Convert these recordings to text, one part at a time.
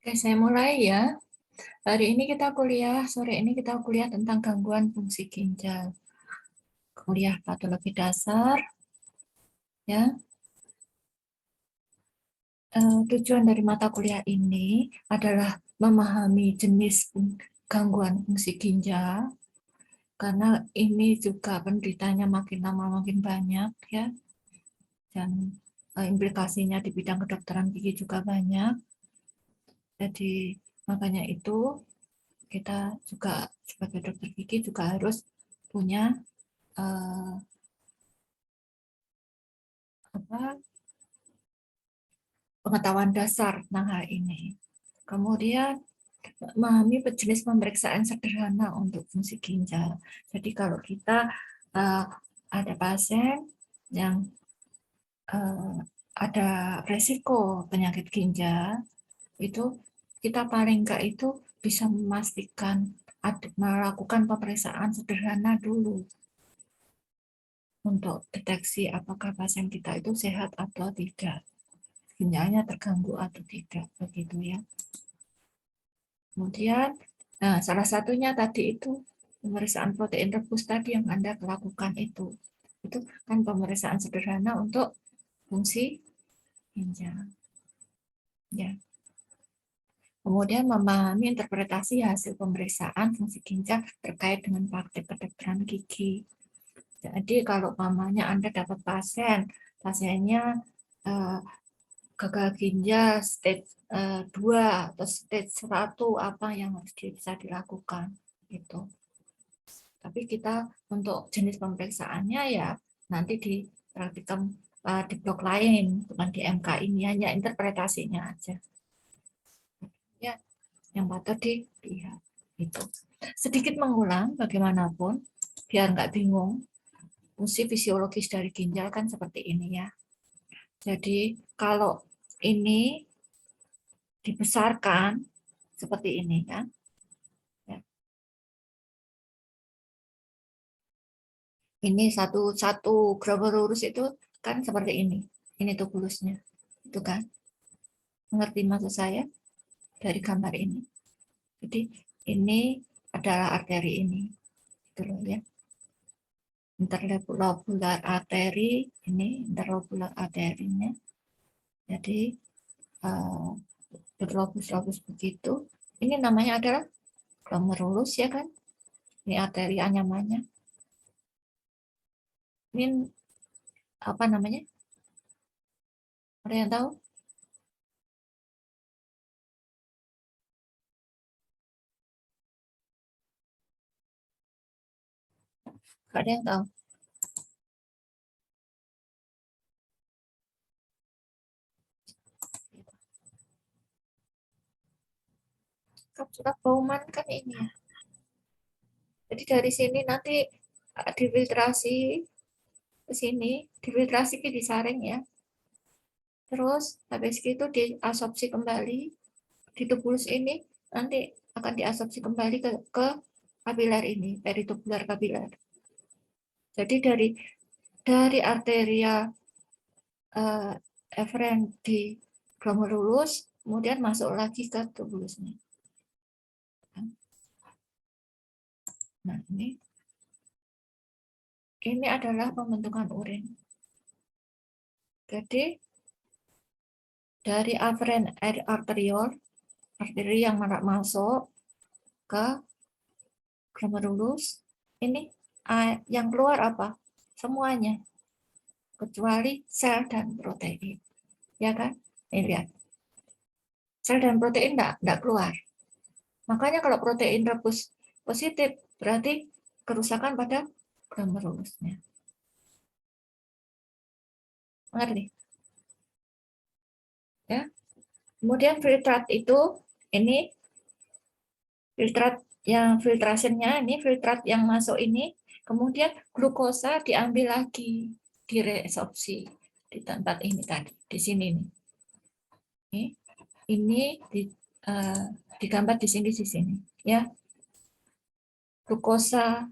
Oke, saya mulai ya. Hari ini kita kuliah, sore ini kita kuliah tentang gangguan fungsi ginjal. Kuliah patologi dasar, ya. Tujuan dari mata kuliah ini adalah memahami jenis gangguan fungsi ginjal, karena ini juga penderitanya makin lama makin banyak, ya. Dan implikasinya di bidang kedokteran gigi juga banyak. Jadi makanya itu kita juga sebagai dokter gigi juga harus punya pengetahuan dasar tentang hal ini. Kemudian memahami jenis pemeriksaan sederhana untuk fungsi ginjal. Jadi kalau kita ada pasien yang ada resiko penyakit ginjal, itu kita paling enggak itu bisa memastikan melakukan pemeriksaan sederhana dulu untuk deteksi apakah pasien kita itu sehat atau tidak, ginjalnya terganggu atau tidak, begitu ya. Kemudian, nah salah satunya tadi itu pemeriksaan protein rebus tadi yang Anda lakukan itu kan pemeriksaan sederhana untuk fungsi ginjal. Ya. Kemudian memahami interpretasi hasil pemeriksaan fungsi ginjal terkait dengan praktik kedokteran gigi. Jadi kalau mamanya Anda dapat pasiennya gagal ginjal stage 2 atau stage 1, apa yang harus bisa dilakukan gitu. Tapi kita untuk jenis pemeriksaannya ya nanti di praktikum di blok lain, bukan di MK ini, hanya interpretasinya aja. Ya, yang patut dilihat itu. Sedikit mengulang bagaimanapun biar nggak bingung. Fungsi fisiologis dari ginjal kan seperti ini ya. Jadi kalau ini dibesarkan seperti ini kan. Ya. Ini satu glomerulus itu kan seperti ini. Ini tubulusnya. Itu kan. Mengerti maksud saya dari gambar ini? Jadi ini adalah arteri ini. Gitu loh ya. Interlobular arteri, ini interlobular arterinya. Jadi berlobus-lobus begitu. Ini namanya adalah glomerulus ya kan? Ini arteri namanya. Ini apa namanya? Ada yang tahu? Gak ada yang tahu. Kapsulat Bowman kan ini ya. Jadi dari sini nanti difiltrasi ke sini, difiltrasi ke disaring ya. Terus habis itu diabsorpsi kembali di tubulus ini, nanti akan diabsorpsi kembali ke kapiler ini, peritubular kapiler. Jadi dari arteria eferen di glomerulus, kemudian masuk lagi ke tubulusnya. Nah, ini adalah pembentukan urin. Jadi dari aferen arteriol, arteri yang masuk ke glomerulus, ini yang keluar apa? Semuanya, kecuali sel dan protein. Ya kan? Ini lihat. Sel dan protein enggak keluar. Makanya kalau protein rebus positif, berarti kerusakan pada glomerulusnya. Mengerti? Ya. Kemudian filtrat itu, ini filtrat yang filtrasinya, ini filtrat yang masuk ini, kemudian glukosa diambil lagi, diresorpsi di tempat ini tadi, di sini nih. Ini digambar di sini ya. Glukosa,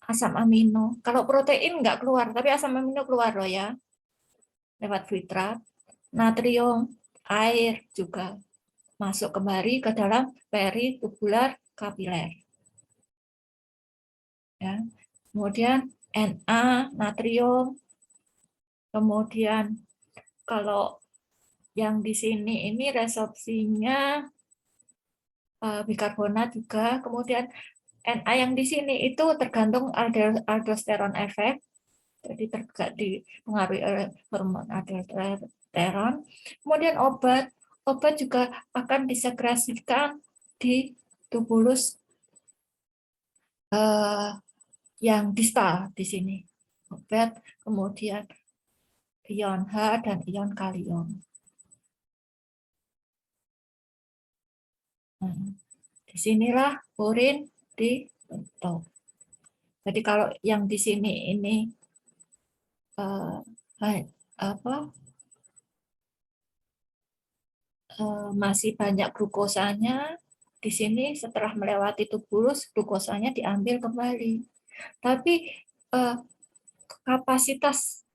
asam amino. Kalau protein nggak keluar, tapi asam amino keluar loh ya. Lewat filtrat, natrium, air juga. masuk kembali ke dalam peritubular kapiler. Ya. Kemudian Na, natrium. Kemudian kalau yang di sini ini resorpsinya bikarbonat juga. Kemudian Na yang di sini itu tergantung aldosteron efek. Jadi dipengaruhi oleh hormon aldosteron. Kemudian obat juga akan disekresikan di tubulus yang distal di sini. Obat, kemudian ion H dan ion kalium. Disinilah urin dibentuk. Jadi kalau yang di sini ini masih banyak glukosanya, di sini setelah melewati tubulus glukosanya diambil kembali. Tapi kapasitas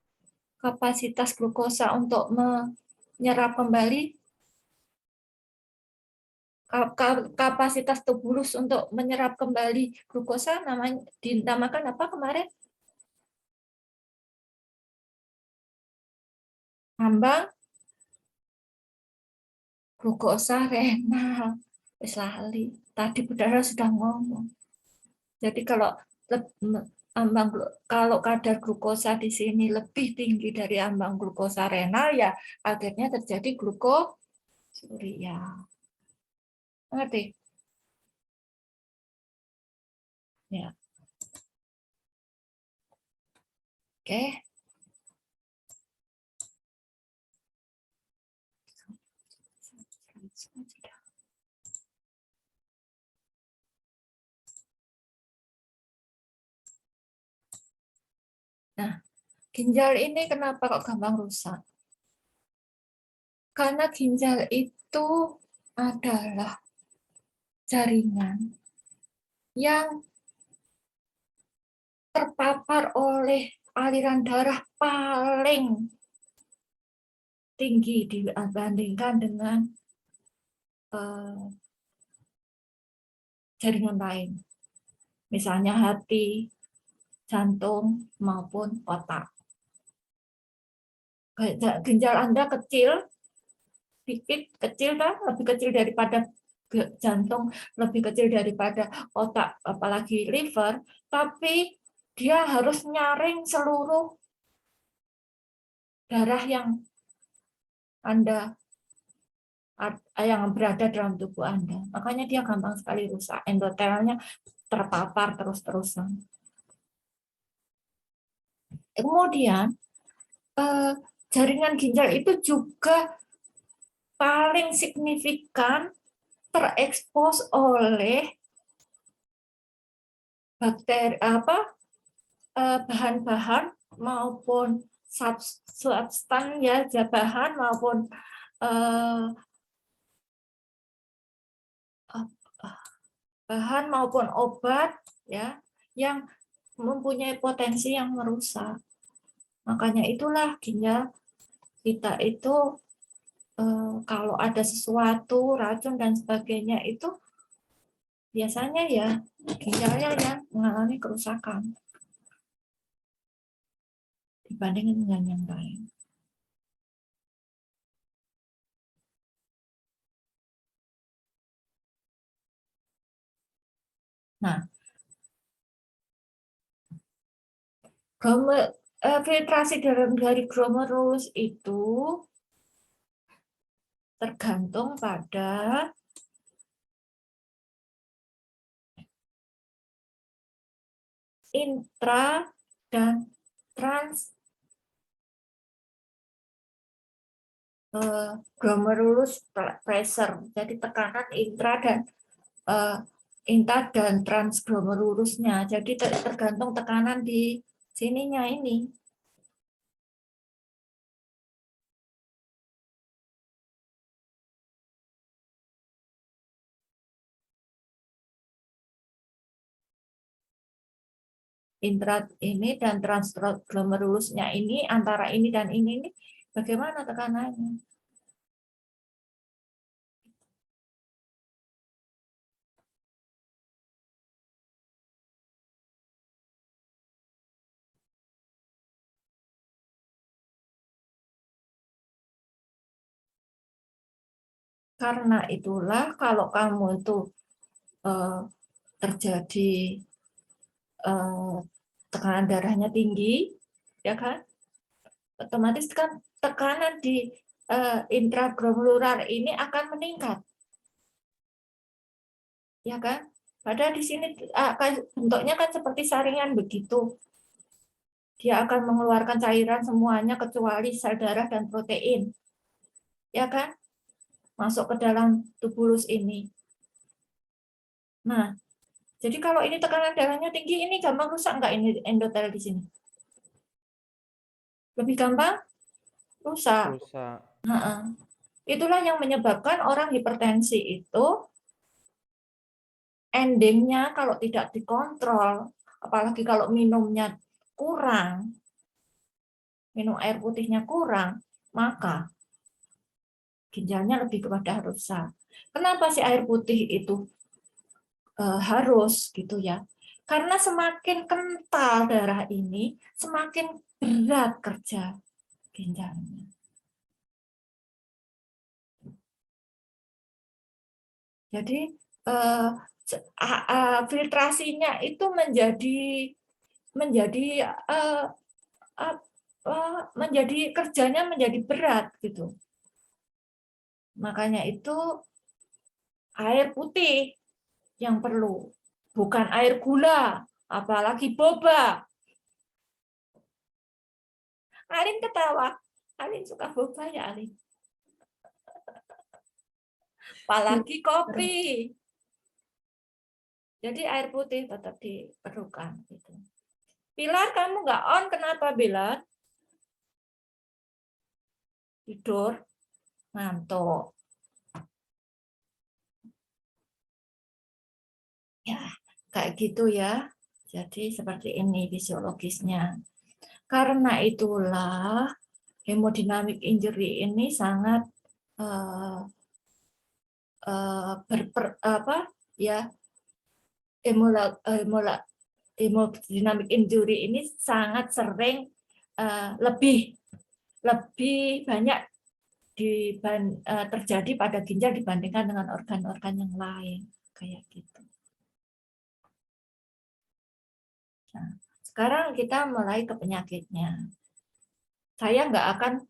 glukosa untuk menyerap kembali, kapasitas tubulus untuk menyerap kembali glukosa dinamakan apa kemarin? Ambang glukosa renal. Tadi Budara sudah ngomong. Jadi kalau kadar glukosa di sini lebih tinggi dari ambang glukosa renal, ya akhirnya terjadi glukosuria. Mengerti? Ya. Oke. Nah, ginjal ini kenapa kok gampang rusak? Karena ginjal itu adalah jaringan yang terpapar oleh aliran darah paling tinggi dibandingkan dengan jaringan lain. Misalnya hati, jantung, maupun otak. Ginjal Anda kecil, kecil kan? Lebih kecil daripada jantung, lebih kecil daripada otak, apalagi liver, tapi dia harus nyaring seluruh darah yang berada dalam tubuh Anda. Makanya dia gampang sekali rusak. Endotelnya terpapar terus-terusan. Kemudian jaringan ginjal itu juga paling signifikan terekspos oleh bakteri bahan-bahan maupun substan ya, bahan maupun bahan maupun obat ya yang mempunyai potensi yang merusak. Makanya itulah ginjal kita itu kalau ada sesuatu racun dan sebagainya itu biasanya ya ginjalnya yang mengalami kerusakan dibandingkan dengan yang lain. Nah, filtrasi dari glomerulus itu tergantung pada intra dan trans glomerulus pressure. Jadi tekanan intra dan trans glomerulusnya. Jadi tergantung tekanan di sininya ini. Intra ini dan transglomerulusnya ini, antara ini dan ini bagaimana tekanannya? Karena itulah kalau kamu itu terjadi tekanan darahnya tinggi, ya kan? Otomatis kan tekanan di intraglomerular ini akan meningkat, ya kan? Padahal di sini bentuknya kan seperti saringan begitu. Dia akan mengeluarkan cairan semuanya kecuali sel darah dan protein, ya kan? Masuk ke dalam tubulus ini. Nah, jadi kalau ini tekanan darahnya tinggi, ini gampang rusak nggak ini endotel di sini? Lebih gampang rusak. Rusak. Nah, itulah yang menyebabkan orang hipertensi itu endingnya kalau tidak dikontrol, apalagi kalau minumnya kurang, minum air putihnya kurang, maka ginjalnya lebih kepada rusak. Kenapa sih air putih itu harus gitu ya? Karena semakin kental darah ini, semakin berat kerja ginjalnya. Jadi filtrasinya itu menjadi kerjanya menjadi berat gitu. Makanya itu air putih yang perlu, bukan air gula, apalagi boba. Alin ketawa. Alin suka boba ya, Alin. Apalagi kopi. Jadi air putih tetap diperlukan. Gitu. Pilar, kamu nggak on, kenapa Pilar? Tidur, ngantuk. Ya, kayak gitu ya. Jadi seperti ini fisiologisnya. Karena itulah hemodynamic injury ini sangat hemodynamic injury ini sangat sering lebih banyak terjadi pada ginjal dibandingkan dengan organ-organ yang lain kayak gitu. Nah, sekarang kita mulai ke penyakitnya. Saya nggak akan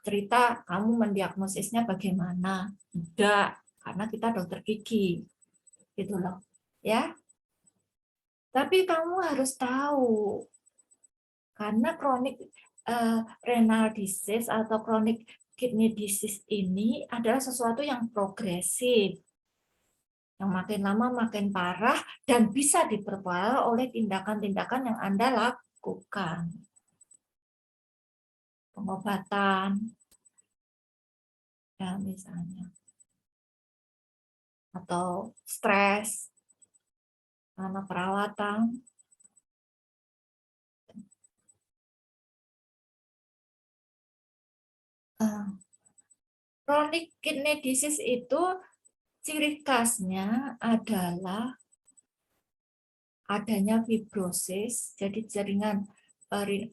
cerita kamu mendiagnosisnya bagaimana, tidak, karena kita dokter gigi, gitu loh, ya. Tapi kamu harus tahu, karena chronic renal disease atau chronic kidney disease ini adalah sesuatu yang progresif, yang makin lama makin parah dan bisa diperparah oleh tindakan-tindakan yang Anda lakukan. Pengobatan, ya misalnya, atau stres, karena perawatan. Chronic kidney disease itu ciri khasnya adalah adanya fibrosis, jadi jaringan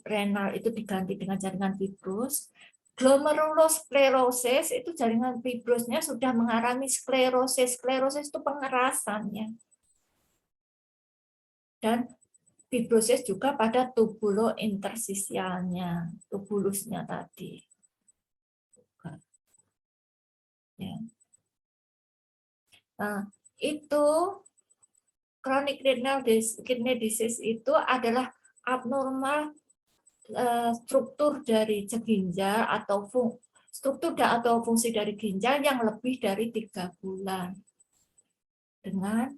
renal itu diganti dengan jaringan fibros. Glomerulosclerosis itu jaringan fibrosnya sudah mengalami sklerosis. Sklerosis itu pengerasannya. Dan fibrosis juga pada tubulointersisialnya, tubulusnya tadi. Ya. Nah, itu chronic renal kidney disease itu adalah abnormal struktur dari ginjal atau struktur atau fungsi dari ginjal yang lebih dari 3 bulan dengan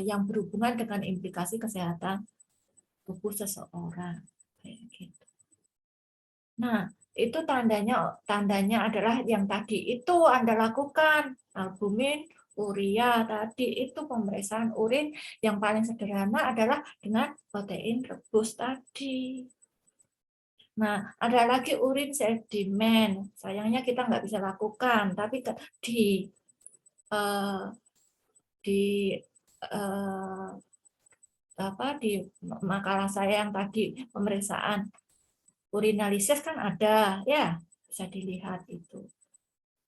yang berhubungan dengan implikasi kesehatan tubuh seseorang. Gitu. Nah, itu tandanya adalah yang tadi itu Anda lakukan, albumin, urea tadi itu pemeriksaan urin yang paling sederhana adalah dengan protein rebus tadi. Nah, ada lagi urin sedimen. Sayangnya kita nggak bisa lakukan, tapi di makalah saya yang tadi pemeriksaan urinalisis kan ada, ya bisa dilihat itu.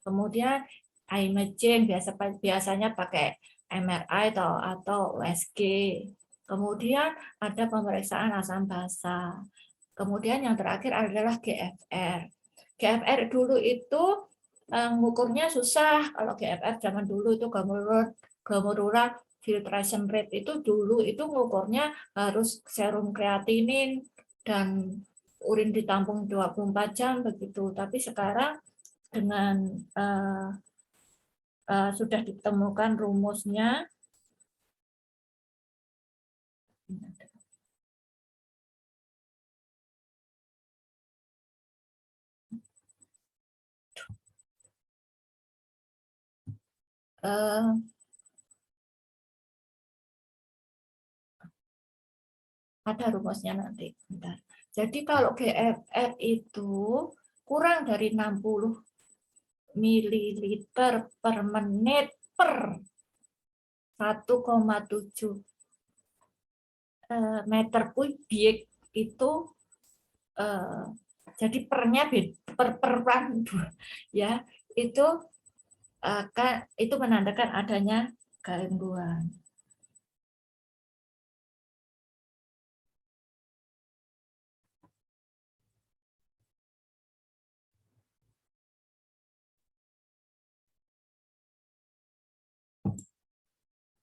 Kemudian imaging biasanya pakai MRI atau USG. Kemudian ada pemeriksaan asam basa. Kemudian yang terakhir adalah GFR. GFR dulu itu mengukurnya susah. Kalau GFR zaman dulu itu glomerular filtration rate itu dulu itu mengukurnya harus serum kreatinin dan urin ditampung 24 jam begitu. Tapi sekarang dengan sudah ditemukan rumusnya. Ada rumusnya nanti. Bentar. Jadi kalau GFR itu kurang dari 60 ml per menit per 1,7 meter kubik itu jadi pernya peran ya itu menandakan adanya gangguan.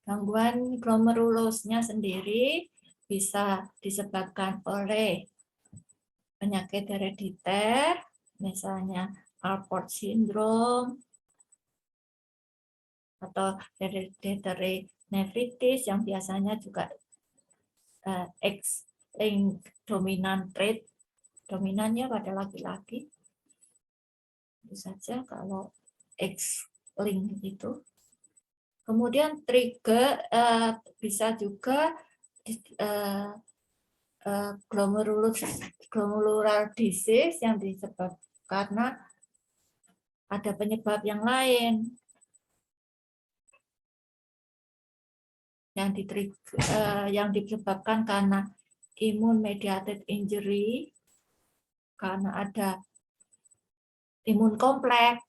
Gangguan glomerulosnya sendiri bisa disebabkan oleh penyakit herediter, misalnya Alport syndrome, atau hereditary nephritis yang biasanya juga X-linked dominant trait, dominannya pada laki-laki. Itu saja kalau X-linked itu. Kemudian trigger bisa juga glomerular disease yang disebabkan karena ada penyebab yang lain yang disebabkan karena immune mediated injury, karena ada imun kompleks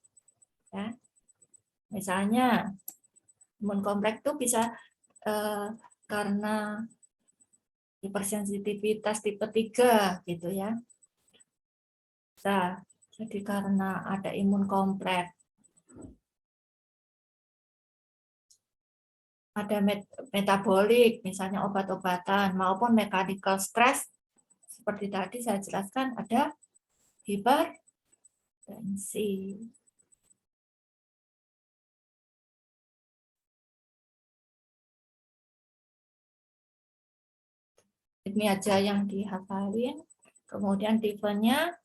ya. Misalnya imun kompleks itu bisa karena hipersensitivitas tipe 3 gitu ya. Nah, jadi karena ada imun kompleks, ada metabolik, misalnya obat-obatan maupun mechanical stress seperti tadi saya jelaskan, ada hipertensi. Ini aja yang dihafalin. Kemudian tipenya,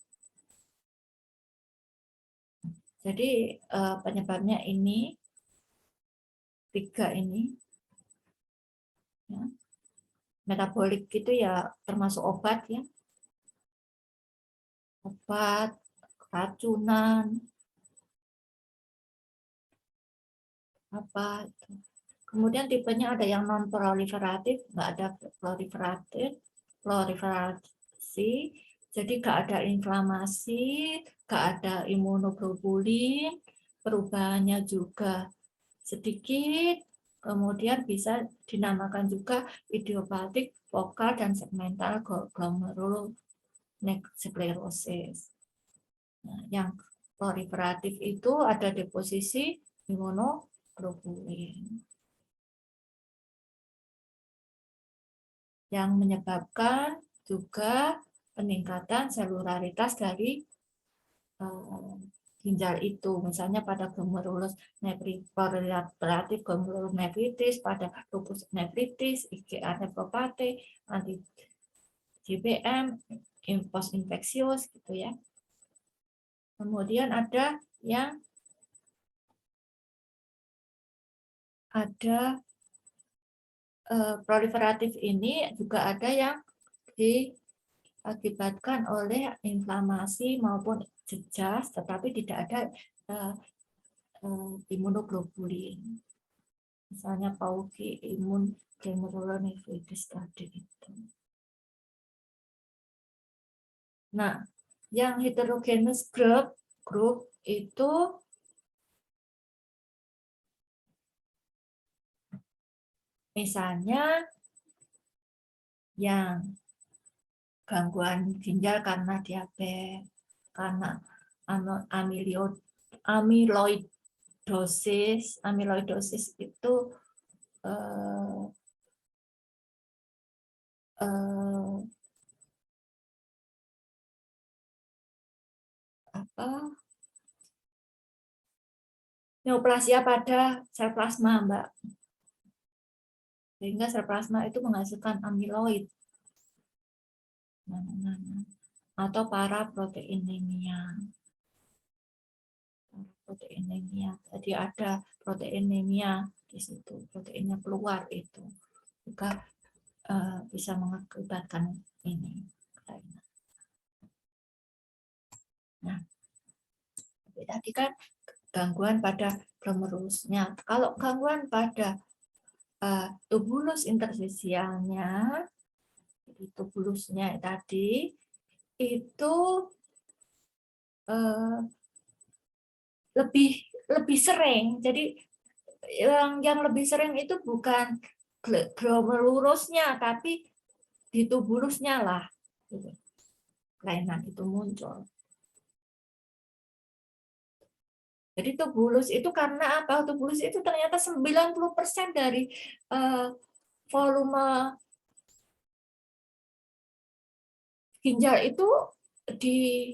jadi penyebabnya ini 3 ini. Ya. Metabolik itu ya termasuk obat ya. Obat, racunan, apa itu. Kemudian tipenya ada yang non proliferatif, nggak ada proliferasi, jadi nggak ada inflamasi, nggak ada imunoglobulin, perubahannya juga sedikit, kemudian bisa dinamakan juga idiopatik, fokal, dan segmental glomerulonecrosis. Nah, yang proliferatif itu ada deposisi imunoglobulin yang menyebabkan juga peningkatan selularitas dari ginjal itu, misalnya pada glomerulus proliferatif glomerulonefritis, pada lupus nefritis, IgA nephropathy, anti GBM, post infeksius gitu ya. Kemudian ada yang proliferatif ini juga ada yang diakibatkan oleh inflamasi maupun jejas, tetapi tidak ada imunoglobulin. Misalnya Pauci imun glomerulonefritis tadi itu. Nah, yang heterogeneous group itu Misalnya yang gangguan ginjal karena diabetes, karena amiloidosis itu eh, apa neoplasia pada sel plasma, Mbak. Sehingga sel plasma itu menghasilkan amiloid atau proteinemia. Jadi ada proteinemia di situ, proteinnya keluar itu juga bisa mengakibatkan ini. Nah, tadi kan gangguan pada glomerusnya. Kalau gangguan pada tubulus interstisialnya, tubulusnya tadi itu lebih sering. Jadi yang lebih sering itu bukan glomerulosnya, tapi di tubulusnya lah kelainan itu muncul. Jadi tubulus itu karena apa? Tubulus itu ternyata 90% dari volume ginjal itu di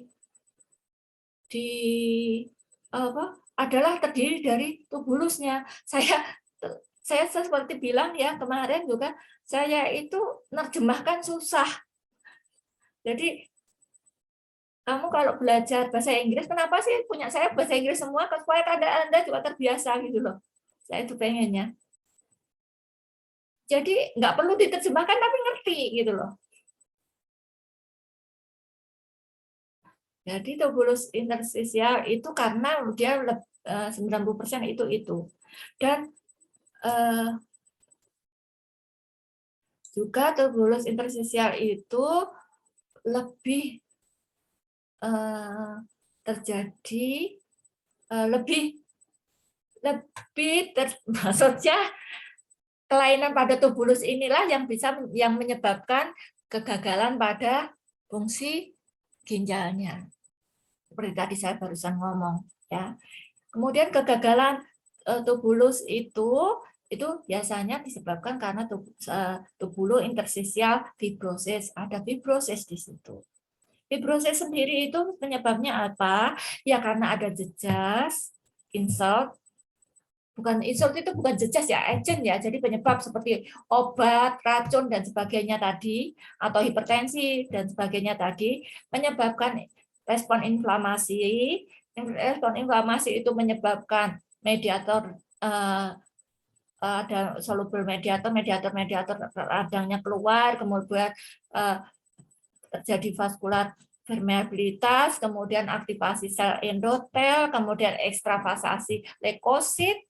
apa adalah terdiri dari tubulusnya. Saya seperti bilang ya kemarin juga, saya itu nerjemahkan susah. Jadi kamu kalau belajar bahasa Inggris, kenapa sih punya saya bahasa Inggris semua, supaya Anda juga terbiasa gitu loh. Saya itu pengennya. Jadi nggak perlu diterjemahkan tapi ngerti gitu loh. Jadi tubulus interstisial itu karena dia 90% itu. Dan juga tubulus interstisial itu lebih terjadi maksudnya kelainan pada tubulus inilah yang menyebabkan kegagalan pada fungsi ginjalnya. Seperti tadi saya barusan ngomong ya. Kemudian kegagalan tubulus itu biasanya disebabkan karena tubulo interstisial fibrosis. Ada fibrosis di situ. Fibrosis sendiri itu penyebabnya apa? Ya karena ada jejas, insult. Insult itu bukan jejas ya, agent ya. Jadi penyebab seperti obat, racun dan sebagainya tadi, atau hipertensi dan sebagainya tadi menyebabkan respon inflamasi. Respon inflamasi itu menyebabkan mediator ada soluble mediator radangnya keluar, kemudian terjadi vaskular permeabilitas, kemudian aktivasi sel endotel, kemudian ekstravasasi leukosit,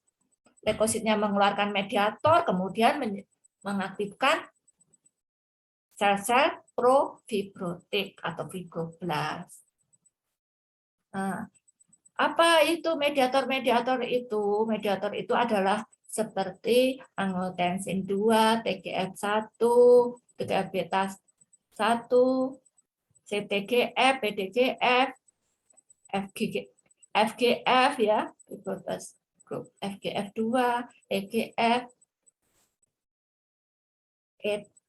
leukositnya mengeluarkan mediator, kemudian mengaktifkan sel-sel profibrotik atau fibroblast. Nah, apa itu mediator-mediator itu? Mediator itu adalah seperti angiotensin 2, TGF1, TGF beta 1, CTGF, PDGF, FGF ya, grup FGF2, EGF,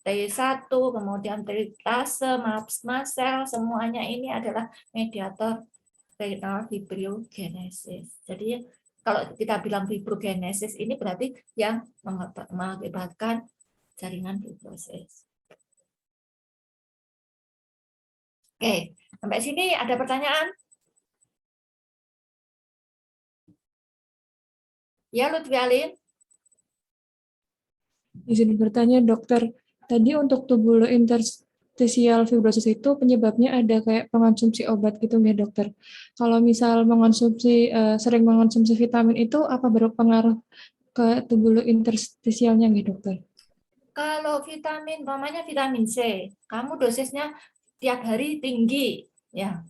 T1, kemudian tritase, mast cell, semuanya ini adalah mediator renal fibrogenesis. Jadi kalau kita bilang fibrogenesis ini berarti yang mengakibatkan jaringan fibrosis. Oke, sampai sini ada pertanyaan? Ya, Lutfi Alin. Izin bertanya, dokter. Tadi untuk tubulo interstisial fibrosis itu penyebabnya ada kayak pengonsumsi obat gitu nggak, dokter? Kalau misal sering mengonsumsi vitamin itu apa berpengaruh ke tubulo interstisialnya nggak, dokter? Kalau vitamin, umpamanya vitamin C, kamu dosisnya tiap hari tinggi, ya,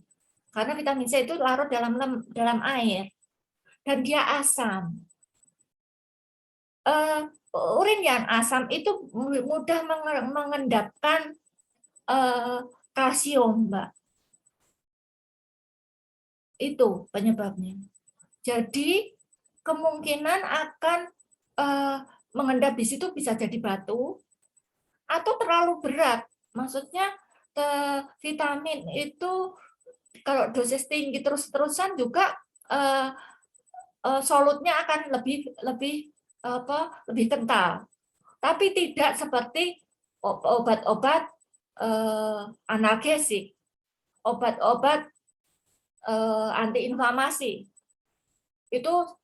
karena vitamin C itu larut dalam air dan dia asam. urin yang asam itu mudah mengendapkan kalsium, Mbak. Itu penyebabnya. Jadi kemungkinan akan mengendap di situ bisa jadi batu atau terlalu berat. Maksudnya vitamin itu kalau dosis tinggi terus-terusan juga solutnya akan lebih kental. Tapi tidak seperti obat-obat analgesik, obat-obat antiinflamasi. Itu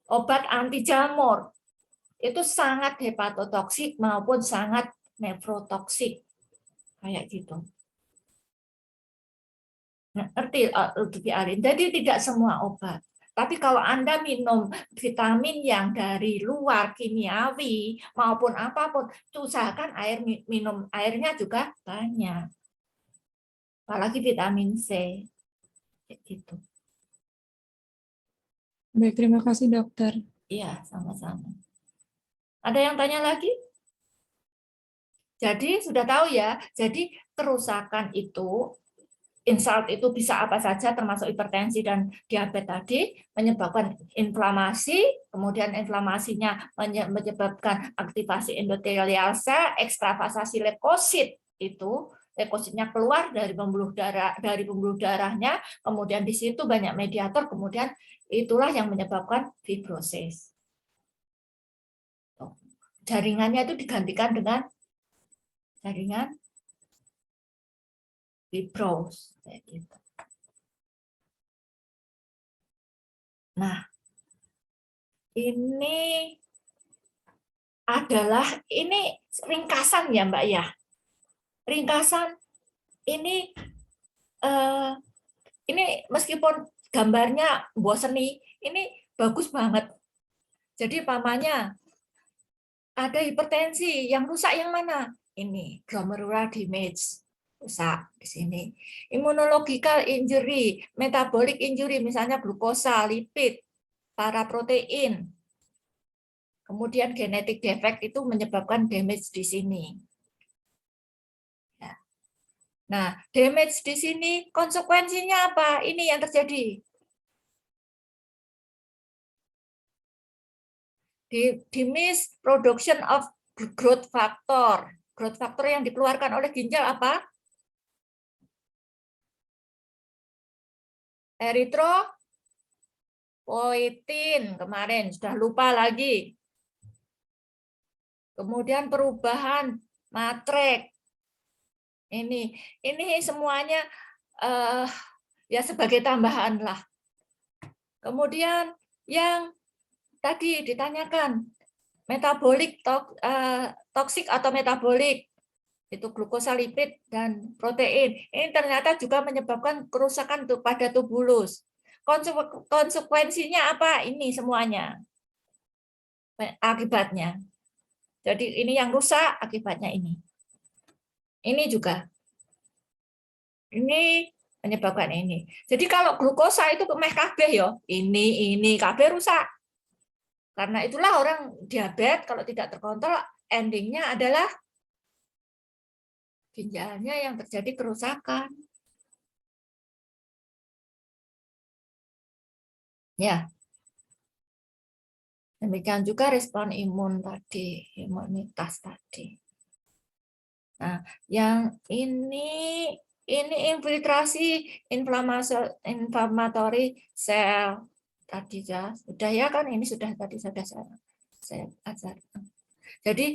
obat anti jamur. Itu sangat hepatotoksik maupun sangat nefrotoksik. Kayak gitu. Ngerti, Arin? Jadi tidak semua obat. Tapi kalau Anda minum vitamin yang dari luar kimiawi maupun apapun, usahakan minum airnya juga banyak. Apalagi vitamin C. Gitu. Baik, terima kasih dokter. Iya, sama-sama. Ada yang tanya lagi? Jadi sudah tahu ya, jadi kerusakan itu, insult itu bisa apa saja termasuk hipertensi dan diabetes tadi, menyebabkan inflamasi, kemudian inflamasinya menyebabkan aktivasi endotelial sel, ekstravasasi leukosit itu, leukositnya keluar dari pembuluh darahnya, kemudian di situ banyak mediator, kemudian itulah yang menyebabkan fibrosis. Jaringannya itu digantikan dengan jaringan fibros. Gitu. Nah, ini adalah ringkasan ya Mbak ya. Ringkasan ini meskipun gambarnya boseni, ini bagus banget. Jadi pamannya ada hipertensi, yang rusak yang mana? Ini glomerular damage. Rusak di sini. Immunological injury, metabolic injury, misalnya glukosa, lipid, paraprotein. Kemudian genetic defect itu menyebabkan damage di sini. Nah, damage di sini konsekuensinya apa? Ini yang terjadi. Diminished production of growth factor. Growth factor yang dikeluarkan oleh ginjal apa? Eritropoietin kemarin sudah lupa lagi. Kemudian perubahan matrek. Ini semuanya ya sebagai tambahan lah. Kemudian yang tadi ditanyakan metabolik toksik atau metabolik itu glukosa, lipid dan protein. Ini ternyata juga menyebabkan kerusakan pada tubulus. Konsekuensinya apa? Ini semuanya akibatnya. Jadi ini yang rusak, akibatnya ini. Ini juga. Ini menyebabkan ini. Jadi kalau glukosa itu meh kabeh ya, ini kabeh rusak. Karena itulah orang diabetes kalau tidak terkontrol, endingnya adalah ginjalnya yang terjadi kerusakan. Ya. Demikian juga respon imun tadi, imunitas tadi. Nah, yang ini infiltrasi inflammatory cell tadi ya. Sudah ya kan, ini sudah tadi sudah saya ajarkan. Jadi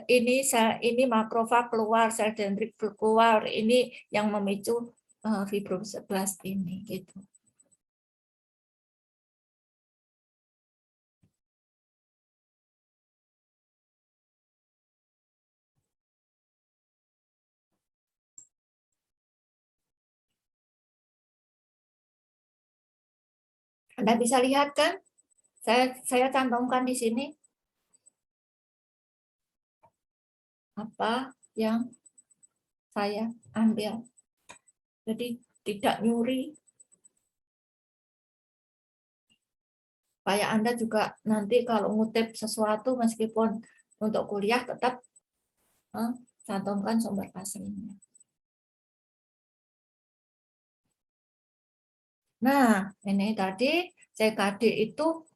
ini makrofag keluar, sel dendrit keluar, ini yang memicu fibroblast ini gitu. Anda bisa lihat kan? Saya cantumkan di sini apa yang saya ambil. Jadi tidak nyuri. supaya Anda juga nanti kalau ngutip sesuatu meskipun untuk kuliah tetap cantumkan sumber aslinya. Nah, ini tadi CKD itu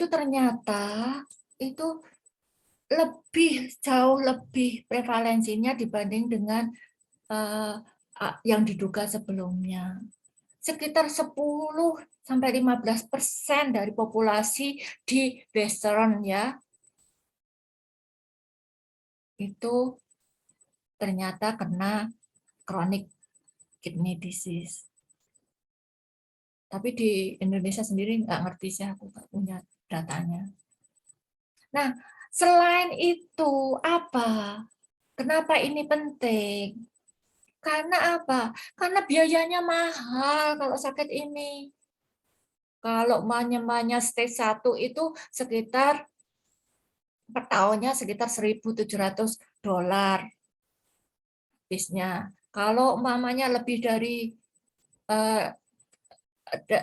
ternyata itu jauh lebih prevalensinya dibanding dengan yang diduga sebelumnya. Sekitar 10-15% dari populasi di Western ya itu ternyata kena chronic kidney disease. Tapi di Indonesia sendiri nggak ngerti sih, aku nggak punya datanya. Nah, selain itu apa? Kenapa ini penting? Karena apa? Karena biayanya mahal kalau sakit ini. Kalau namanya stage 1 itu sekitar per tahunnya sekitar $1.700 bisnya. Kalau umpamanya lebih dari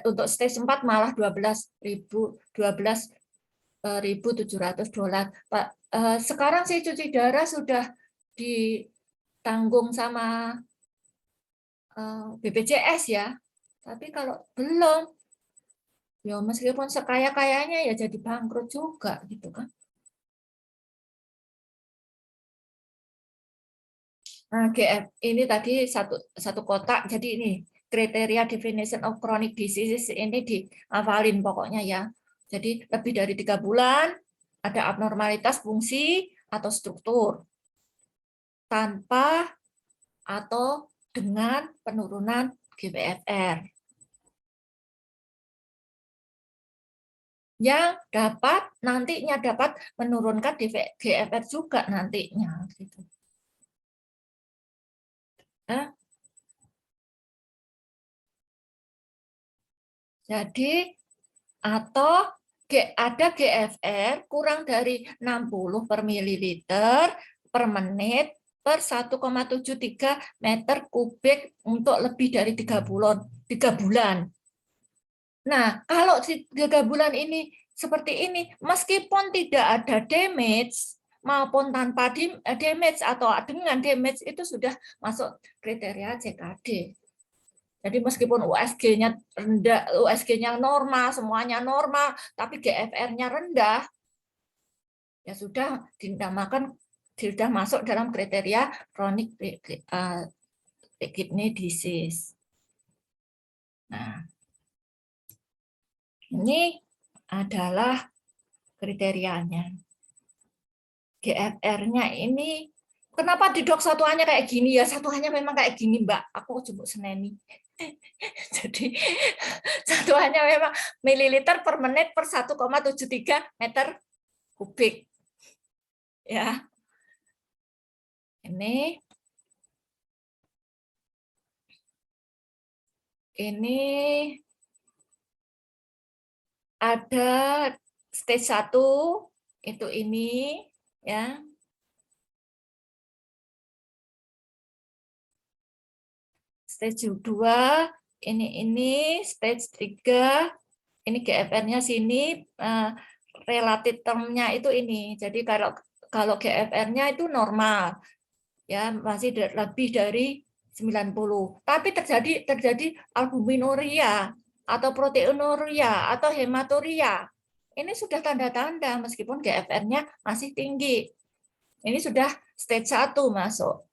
untuk stage 4 malah $12.700. Pak, sekarang sih cuci darah sudah ditanggung sama BPJS ya. Tapi kalau belum, ya meskipun sekaya-kayanya ya jadi bangkrut juga gitu kan. Nah, GF ini tadi satu kotak, jadi ini kriteria definition of chronic disease ini dihafalin pokoknya ya. Jadi lebih dari 3 bulan, ada abnormalitas fungsi atau struktur, tanpa atau dengan penurunan GFR. Yang nantinya dapat menurunkan GFR juga nantinya. Gitu. Jadi atau ada GFR kurang dari 60 per mililiter per menit per 1,73 meter kubik untuk lebih dari 3 bulan. Nah, kalau 3 bulan ini seperti ini, meskipun tidak ada damage maupun tanpa damage atau dengan damage itu sudah masuk kriteria CKD. Jadi meskipun USG-nya rendah, USG-nya normal, semuanya normal, tapi GFR-nya rendah, ya sudah dinamakan sudah masuk dalam kriteria chronic kidney disease. Nah, ini adalah kriterianya. GFR-nya ini, kenapa di dok satuannya kayak gini ya? Satuannya memang kayak gini, Mbak. Aku coba seneni. Jadi satuannya memang mililiter per menit per 1,73 meter kubik. Ya. Ini ada stage 1 itu ini ya. Stage 2 ini stage 3 ini GFR-nya sini relative term-nya itu ini. Jadi kalau GFR-nya itu normal ya masih lebih dari 90. Tapi terjadi albuminuria atau proteinuria atau hematuria. Ini sudah tanda-tanda meskipun GFR-nya masih tinggi. Ini sudah stage 1 masuk.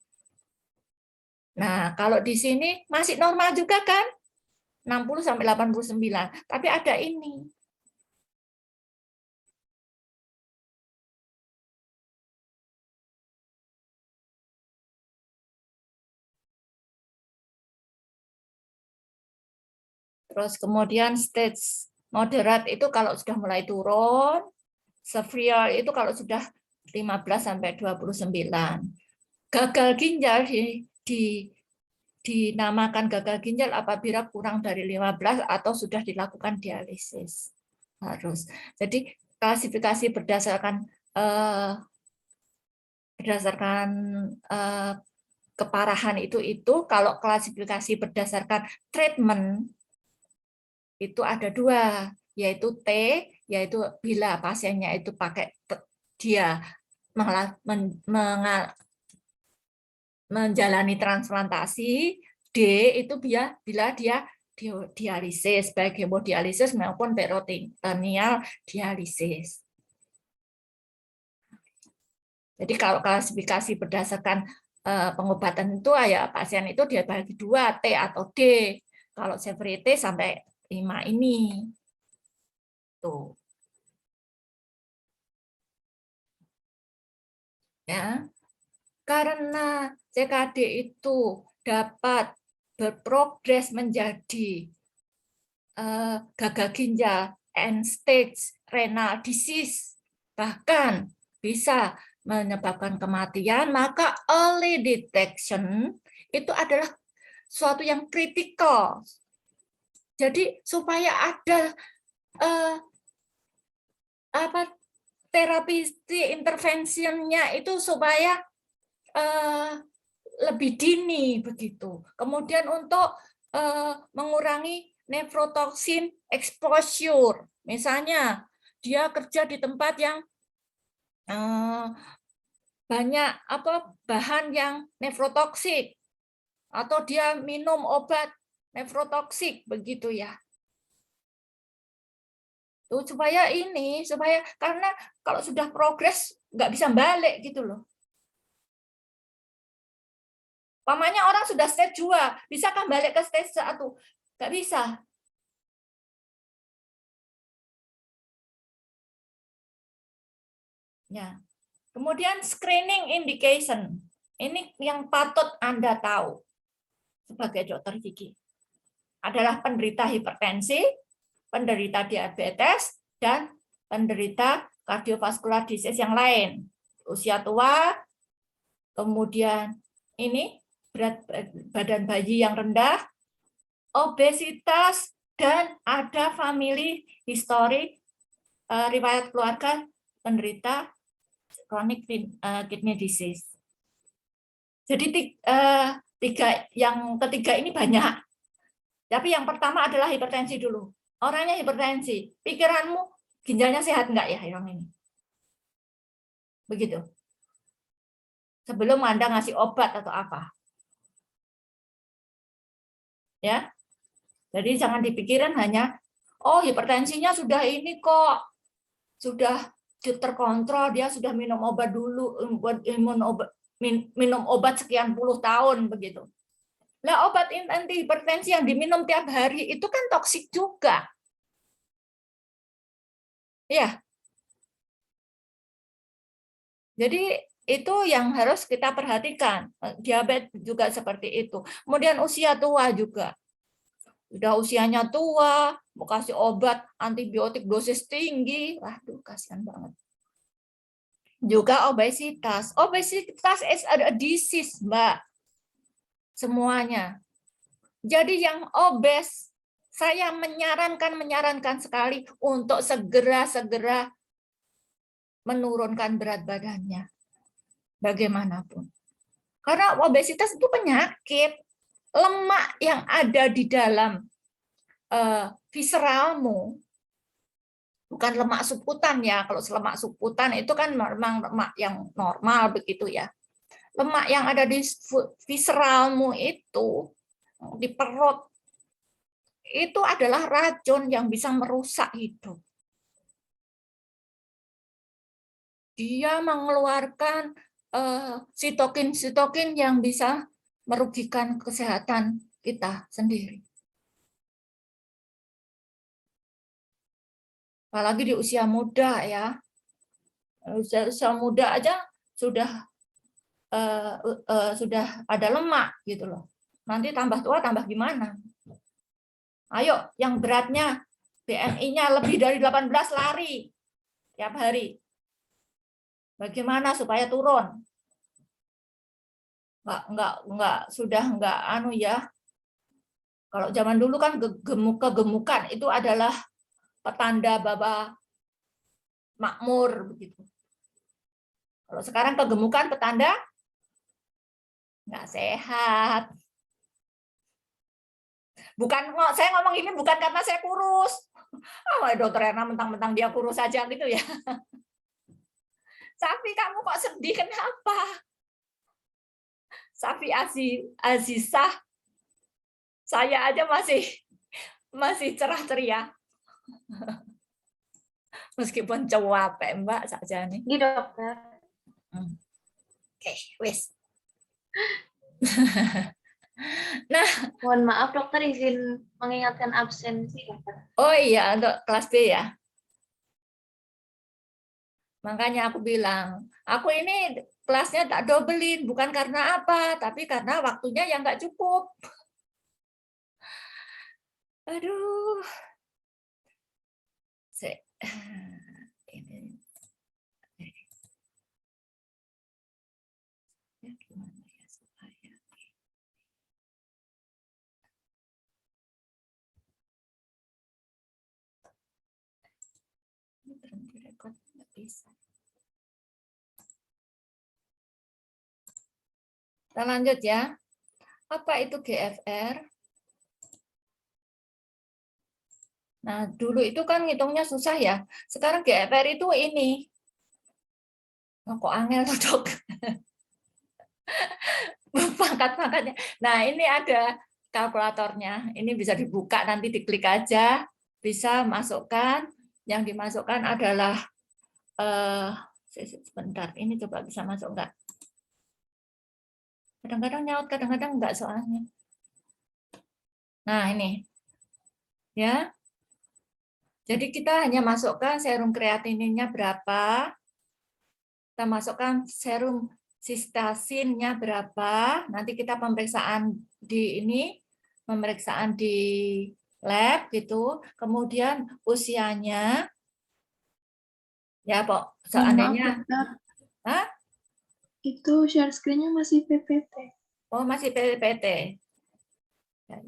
Nah, kalau di sini masih normal juga kan? 60 sampai 89. Tapi ada ini. Terus kemudian stage moderat itu kalau sudah mulai turun, severe itu kalau sudah 15 sampai 29. Gagal ginjal dinamakan gagal ginjal apabila kurang dari 15 atau sudah dilakukan dialisis. Harus. Jadi klasifikasi berdasarkan keparahan itu kalau klasifikasi berdasarkan treatment itu ada 2, yaitu T, yaitu bila pasiennya itu pakai dia menjalani transplantasi, D itu bila dia dialisis, baik hemodialisis maupun peritoneal dialisis. Jadi kalau klasifikasi berdasarkan pengobatan itu ya pasien itu dia bagi 2, T atau D. Kalau severity sampai 5 ini. Tuh. Ya. Karena CKD itu dapat berprogres menjadi gagal ginjal end stage renal disease, bahkan bisa menyebabkan kematian, maka early detection itu adalah suatu yang kritikal. Jadi supaya ada terapi intervensinya itu supaya lebih dini begitu. Kemudian untuk mengurangi nephrotoxin exposure, misalnya dia kerja di tempat yang banyak bahan yang nefrotoksik, atau dia minum obat nefrotoksik begitu ya. Tuh, supaya karena kalau sudah progres nggak bisa balik gitu loh. Pamannya orang sudah stage 2, bisakah balik ke stage 1? Nggak bisa. Ya. Kemudian screening indication. Ini yang patut Anda tahu sebagai dokter gigi. Adalah penderita hipertensi, penderita diabetes, dan penderita kardiovaskular disease yang lain. Usia tua, kemudian ini berat badan bayi yang rendah, obesitas, dan ada family history riwayat keluarga penderita chronic kidney disease. Jadi yang ketiga ini banyak. Tapi yang pertama adalah hipertensi dulu. Orangnya hipertensi, pikiranmu ginjalnya sehat enggak ya yang ini? Begitu. Sebelum Anda ngasih obat atau apa. Ya. Jadi jangan dipikirin hanya hipertensinya sudah ini kok. Sudah terkontrol, dia sudah minum obat dulu, minum obat sekian puluh tahun begitu. Nah, obat anti hipertensi yang diminum tiap hari itu kan toksik juga. Ya. Jadi itu yang harus kita perhatikan. Diabetes juga seperti itu. Kemudian usia tua juga. Sudah usianya tua, mau kasih obat antibiotik dosis tinggi. Waduh, kasihan banget. Juga obesitas. Obesitas is a disease, Mbak. Semuanya. Jadi yang obes, saya menyarankan sekali untuk segera menurunkan berat badannya. Bagaimanapun. Karena obesitas itu penyakit. Lemak yang ada di dalam visceralmu, bukan lemak subkutan ya. Kalau lemak subkutan itu kan memang lemak yang normal begitu ya. Lemak yang ada di visceralmu itu, di perut, itu adalah racun yang bisa merusak hidup. Dia mengeluarkan sitokin yang bisa merugikan kesehatan kita sendiri. Apalagi di usia muda ya. Usia muda aja sudah ada lemak gitu loh. Nanti tambah tua tambah gimana? Ayo, yang beratnya BMI-nya lebih dari 18 lari tiap hari. Bagaimana supaya turun? Sudah enggak anu ya. Kalau zaman dulu kan kegemukan itu adalah petanda bahwa makmur begitu. Kalau sekarang kegemukan petanda nggak sehat. Bukan, saya ngomong ini bukan karena saya kurus. Oh, dokter Erna mentang-mentang dia kurus saja gitu ya. Safi, kamu kok sedih, kenapa? Safi Azizah, saya aja masih cerah ceria. Meskipun capek Mbak saja nih. Gitu dokter. Oke, wes. Nah, Mohon maaf dokter, izin mengingatkan absensi dokter. oh iya, untuk kelas B ya. Makanya aku bilang, aku ini kelasnya tak dobelin, bukan karena apa, tapi karena waktunya yang nggak cukup. Aduh. Ini. Ya, gimana ya supaya. Ini berhenti rekod, nggak bisa. Kita lanjut ya. Apa itu GFR? Nah, dulu itu kan ngitungnya susah ya. Sekarang GFR itu ini. Oh, kok angel tuh, Dok. Pangkat-pangkatnya. Nah, ini ada kalkulatornya. Ini bisa dibuka, nanti diklik aja. Bisa masukkan. Yang dimasukkan adalah sebentar. Ini coba bisa masuk enggak? Kadang-kadang nyaut, kadang-kadang enggak soalnya. Nah, ini. Ya. Jadi kita hanya masukkan serum kreatininnya berapa. Kita masukkan serum sistasinnya berapa. Nanti kita pemeriksaan di lab gitu. Kemudian usianya ya, Pok. Seandainya Hah? Itu share screen-nya masih PPT. Oh, masih PPT. Ya.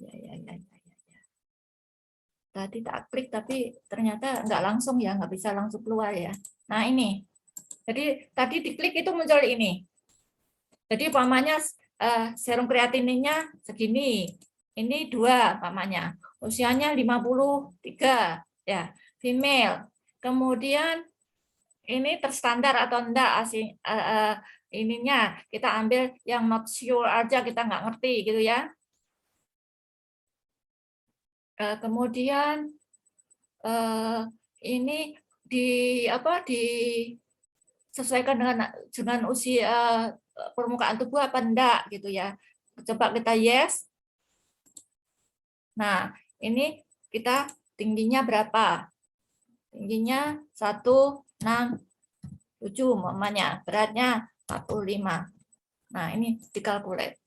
Tadi tak klik tapi ternyata nggak langsung ya, nggak bisa langsung keluar ya. Nah, ini. Jadi tadi diklik itu muncul ini. Jadi umpamanya serum kreatininnya segini. Ini 2 umpamanya. Usianya 53 ya, female. Kemudian ini terstandar atau enggak ininya kita ambil yang not sure aja, kita nggak ngerti gitu ya. Kemudian ini disesuaikan dengan usia permukaan tubuh apa enggak gitu ya. Coba kita yes. Nah, ini kita tingginya berapa? Tingginya 167 umpamanya, beratnya 45. Nah, ini dikalkulate.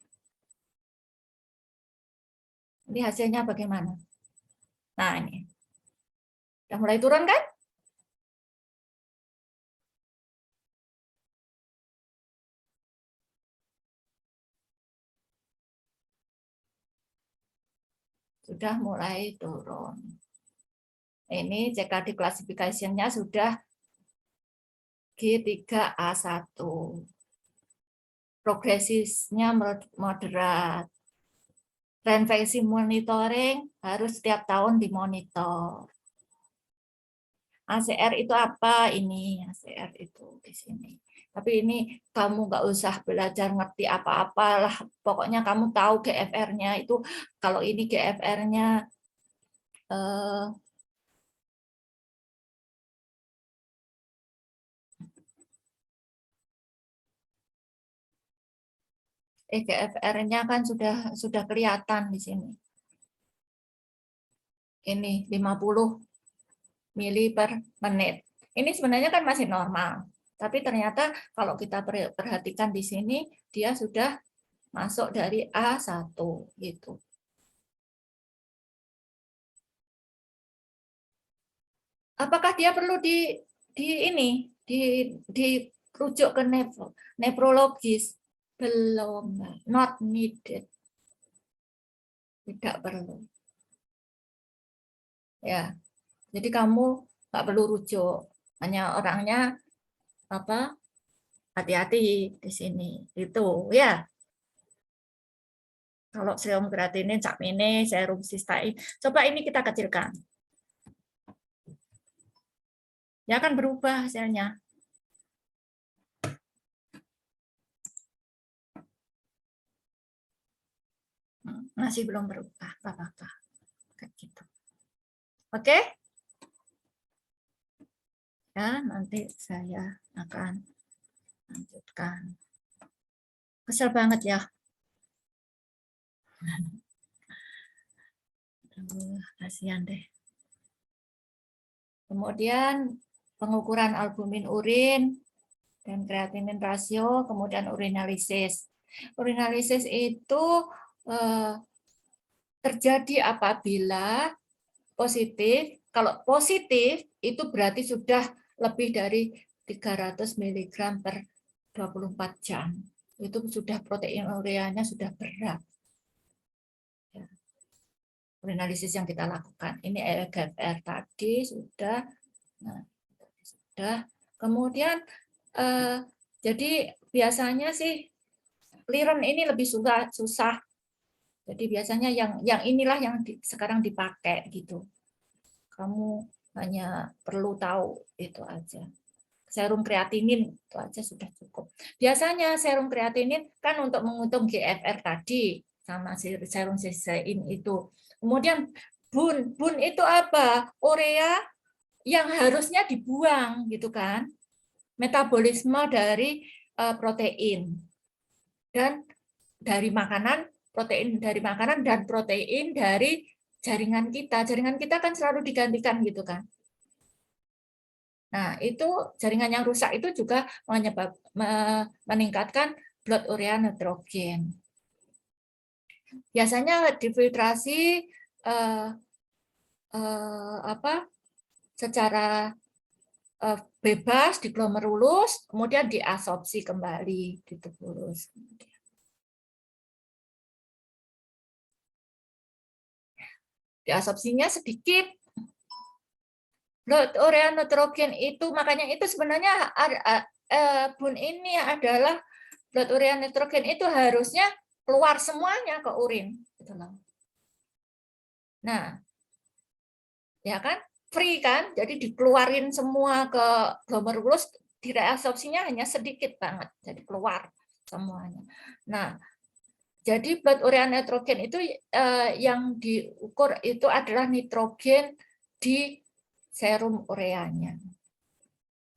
Ini hasilnya bagaimana? Nah, ini. Udah mulai turun kan? Sudah mulai turun. Ini CKD classification-nya sudah G3A1. Progresifnya moderat. Reinfeksi monitoring harus setiap tahun dimonitor. ACR itu apa? Ini ACR itu di sini. Tapi ini kamu nggak usah belajar ngerti apa-apalah. Pokoknya kamu tahu GFR-nya itu. Kalau ini GFR-nya GFR-nya kan sudah kelihatan di sini. Ini 50 mili per menit. Ini sebenarnya kan masih normal. Tapi ternyata kalau kita perhatikan di sini, dia sudah masuk dari A1 gitu. Apakah dia perlu dirujuk ke nefrologis? Belum, not needed. Tidak perlu. Ya. Jadi kamu nggak perlu rujuk. Hanya orangnya hati-hati di sini. Itu ya. Kalau serum kreatinin, capmine, serum sistatin, coba ini kita kecilkan. Ya akan berubah hasilnya. Masih belum berubah, apa-apa. Kayak gitu. Oke? Ya, nanti saya akan lanjutkan. Kesel banget ya. Aduh, kasihan deh. Kemudian pengukuran albumin urin dan kreatinin rasio, kemudian urinalisis. Urinalisis itu terjadi apabila positif. Kalau positif itu berarti sudah lebih dari 300 mg per 24 jam. Itu sudah protein ureanya sudah berat. Urinalisis yang kita lakukan. Ini EGFR tadi sudah. Nah, sudah. Kemudian jadi biasanya sih liren ini lebih susah. Jadi biasanya yang inilah yang sekarang dipakai gitu. Kamu hanya perlu tahu itu aja. Serum kreatinin itu aja sudah cukup. Biasanya serum kreatinin kan untuk menghitung GFR tadi sama serum sistatin itu. Kemudian bun itu apa? Urea yang harusnya dibuang gitu kan. Metabolisme dari protein dan dari makanan, protein dari makanan dan protein dari jaringan kita. Jaringan kita kan selalu digantikan gitu kan. Nah, itu jaringan yang rusak itu juga meningkatkan blood urea nitrogen. Biasanya difiltrasi secara bebas di glomerulus, kemudian diabsorpsi kembali di tubulus. Diabsorpsinya sedikit. Blood urea nitrogen itu makanya itu sebenarnya bun ini adalah blood urea nitrogen itu harusnya keluar semuanya ke urin. Nah, ya kan free kan, jadi dikeluarin semua ke glomerulus, direabsorpsinya hanya sedikit banget, jadi keluar semuanya. Nah, jadi blood urea nitrogen itu yang diukur itu adalah nitrogen di serum ureanya.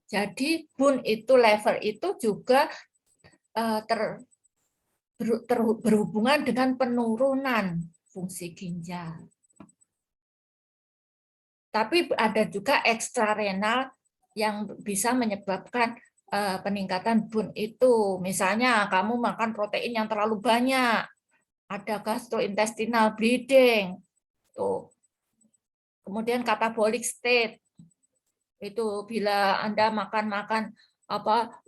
Jadi bun itu level itu juga berhubungan dengan penurunan fungsi ginjal. Tapi ada juga ekstrarenal yang bisa menyebabkan peningkatan bun itu. Misalnya kamu makan protein yang terlalu banyak, ada gastrointestinal bleeding, tuh. Kemudian catabolic state, itu bila Anda makan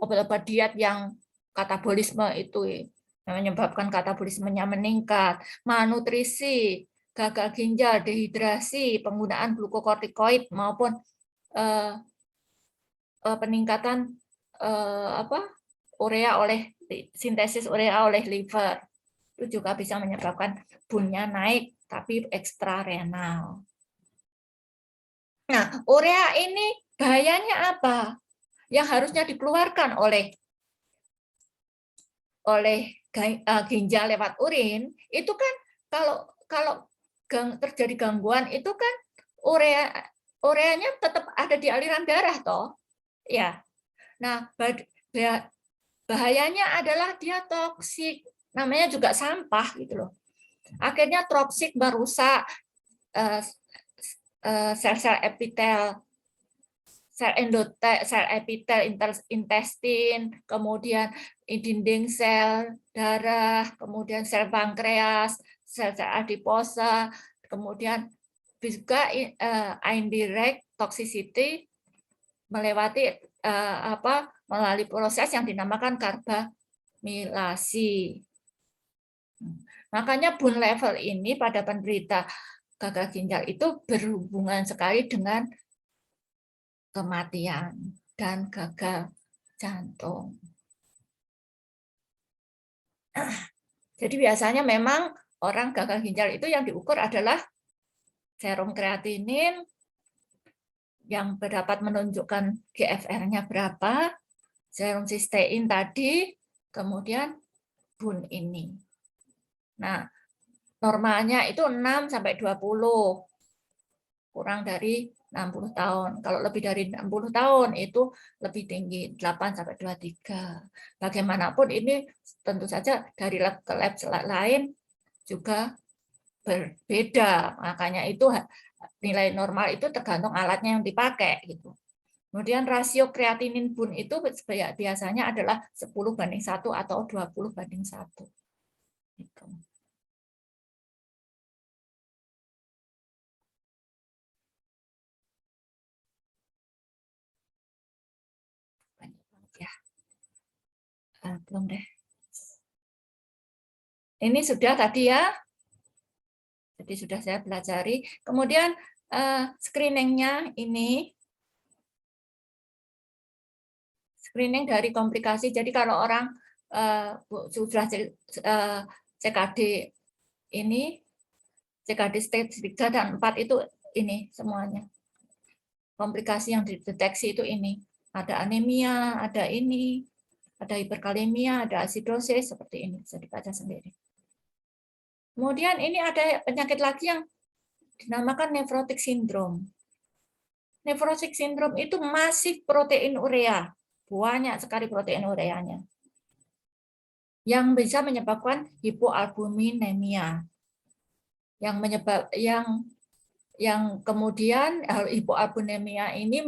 obat-obat diet yang katabolisme itu menyebabkan katabolismenya meningkat, malnutrisi, gagal ginjal, dehidrasi, penggunaan glukokortikoid maupun peningkatan urea oleh sintesis urea oleh liver itu juga bisa menyebabkan bunnya naik tapi ekstrarenal. Nah, urea ini bahayanya apa? Yang harusnya dikeluarkan oleh ginjal lewat urin itu kan kalau terjadi gangguan itu kan ureanya tetap ada di aliran darah toh. Ya. Nah, bahayanya adalah dia toksik. Namanya juga sampah gitu loh. Akhirnya toksik merusak sel-sel epitel, sel endotel, sel epitel intestin, kemudian dinding sel darah, kemudian sel pankreas, sel-sel adiposa, kemudian juga indirect toxicity melewati melalui proses yang dinamakan karbamilasi. Makanya bun level ini pada penderita gagal ginjal itu berhubungan sekali dengan kematian dan gagal jantung. Jadi biasanya memang orang gagal ginjal itu yang diukur adalah serum kreatinin yang dapat menunjukkan GFR-nya berapa, serum sistein tadi, kemudian BUN ini. Nah, normalnya itu 6 sampai 20. Kurang dari 60 tahun. Kalau lebih dari 60 tahun itu lebih tinggi, 8 sampai 23. Bagaimanapun ini tentu saja dari lab ke lab lain juga berbeda. Makanya itu nilai normal itu tergantung alatnya yang dipakai gitu. Kemudian rasio kreatinin BUN itu biasanya adalah 10:1 atau 20:1. Gitu. Ya. Belum deh. Ini sudah tadi ya. Jadi sudah saya pelajari. Kemudian screeningnya ini. Screening dari komplikasi. Jadi kalau orang sudah CKD ini, CKD stage 3 dan 4 itu ini semuanya. Komplikasi yang dideteksi itu ini. Ada anemia, ada ini, ada hiperkalemia, ada asidosis, seperti ini. Bisa dibaca sendiri. Kemudian ini ada penyakit lagi yang dinamakan nephrotic syndrome. Nephrotic syndrome itu masih protein urea. Banyak sekali protein ureanya. Yang bisa menyebabkan hipoalbuminemia. Yang kemudian hipoalbuminemia ini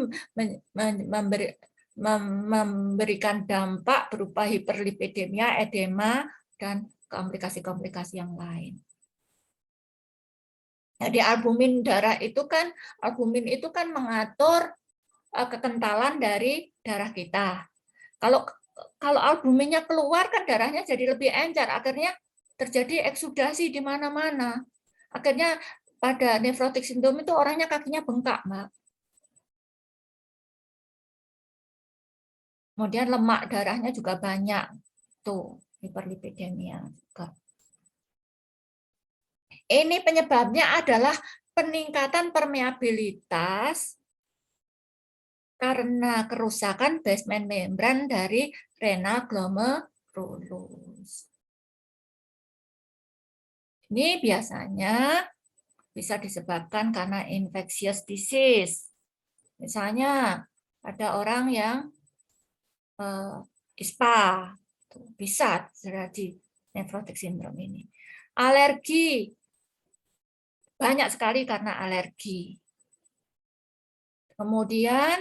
memberikan dampak berupa hiperlipidemia, edema, dan komplikasi-komplikasi yang lain. Jadi albumin itu kan mengatur kekentalan dari darah kita. Kalau albuminnya keluar kan darahnya jadi lebih encer, akhirnya terjadi eksudasi di mana-mana. Akhirnya pada nephrotic syndrome itu orangnya kakinya bengkak, Mbak. Kemudian lemak darahnya juga banyak. Tuh, hiperlipidemia juga. Ini penyebabnya adalah peningkatan permeabilitas karena kerusakan basement membran dari renal glomerulus. Ini biasanya bisa disebabkan karena infectious disease. Misalnya ada orang yang ISPA, bisa terjadi nephrotic syndrome ini. Alergi, banyak sekali karena alergi. Kemudian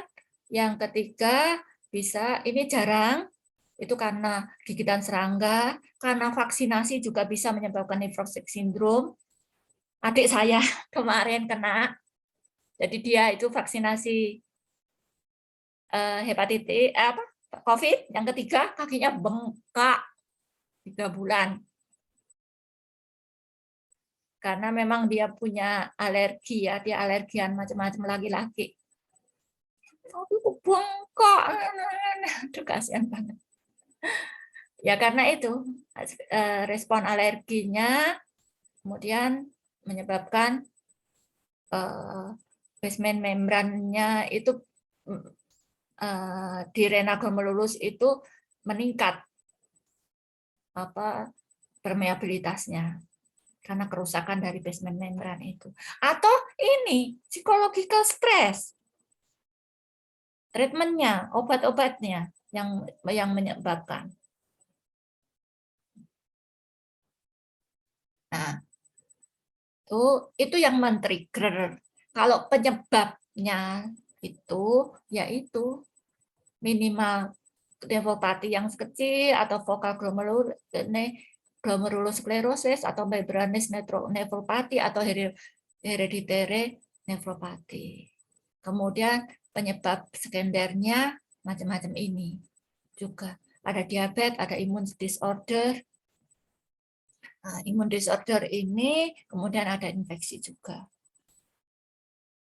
yang ketiga bisa, ini jarang, itu karena gigitan serangga, karena vaksinasi juga bisa menyebabkan nephrotic syndrome. Adik saya kemarin kena, jadi dia itu vaksinasi hepatitis COVID, yang ketiga kakinya bengkak 3 bulan. Karena memang dia punya alergi ya, dia alergian macam-macam laki-laki. Aduh, bengkak, aduh kasihan banget. Ya karena itu respon alerginya kemudian menyebabkan basement membrannya itu di renal glomerulus itu meningkat permeabilitasnya karena kerusakan dari basement membran itu. Atau ini psychological stress. Treatmentnya, obat-obatnya yang menyebabkan. Nah, itu yang men-trigger. Kalau penyebabnya itu yaitu minimal nephropati yang kecil atau focal glomerulosclerosis atau membranous nephropati atau hereditary nephropati. Kemudian penyebab sekundernya macam-macam ini juga. Ada diabetes, ada immune disorder. Nah, immune disorder ini kemudian ada infeksi juga.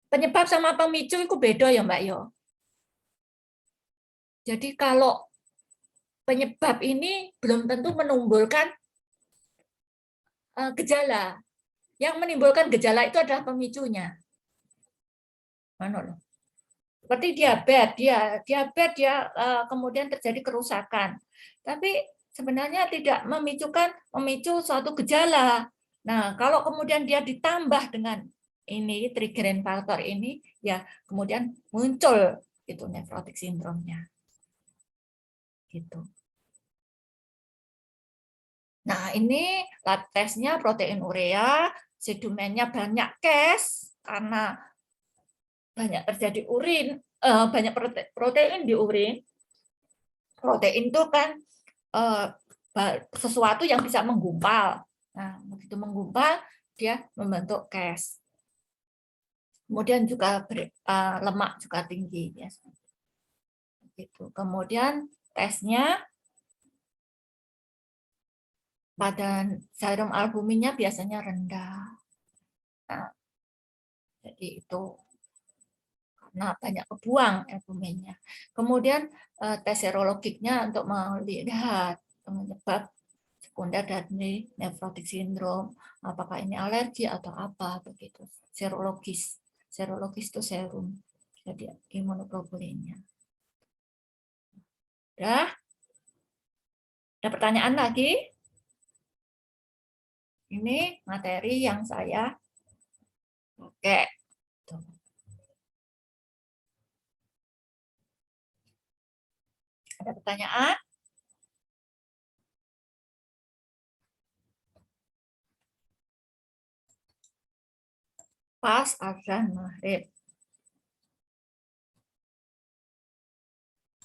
Penyebab sama pemicu itu beda ya Mbak Yo. Jadi kalau penyebab ini belum tentu menimbulkan gejala. Yang menimbulkan gejala itu adalah pemicunya. Mana loh? Seperti diabetes dia kemudian terjadi kerusakan. Tapi sebenarnya tidak memicu suatu gejala. Nah, kalau kemudian dia ditambah dengan ini triggering faktor ini, ya kemudian muncul itu nefrotik sindromnya. Gitu. Nah, ini lab tesnya protein urea, sedumennya banyak Cas karena banyak terjadi banyak protein di urin. Protein itu kan sesuatu yang bisa menggumpal. Nah, begitu menggumpal, dia membentuk Cas. Kemudian juga lemak juga tinggi. Gitu. Kemudian tesnya pada serum albuminnya biasanya rendah. Nah, jadi itu karena banyak kebuang albuminnya. Kemudian tes serologiknya untuk melihat penyebab sekunder dari nefrotik sindrom, apakah ini alergi atau apa begitu. Serologis itu serum, jadi imunoglobulinnya. Udah? Ada pertanyaan lagi? Ini materi yang saya pakai. Ada pertanyaan? Pas azan maghrib.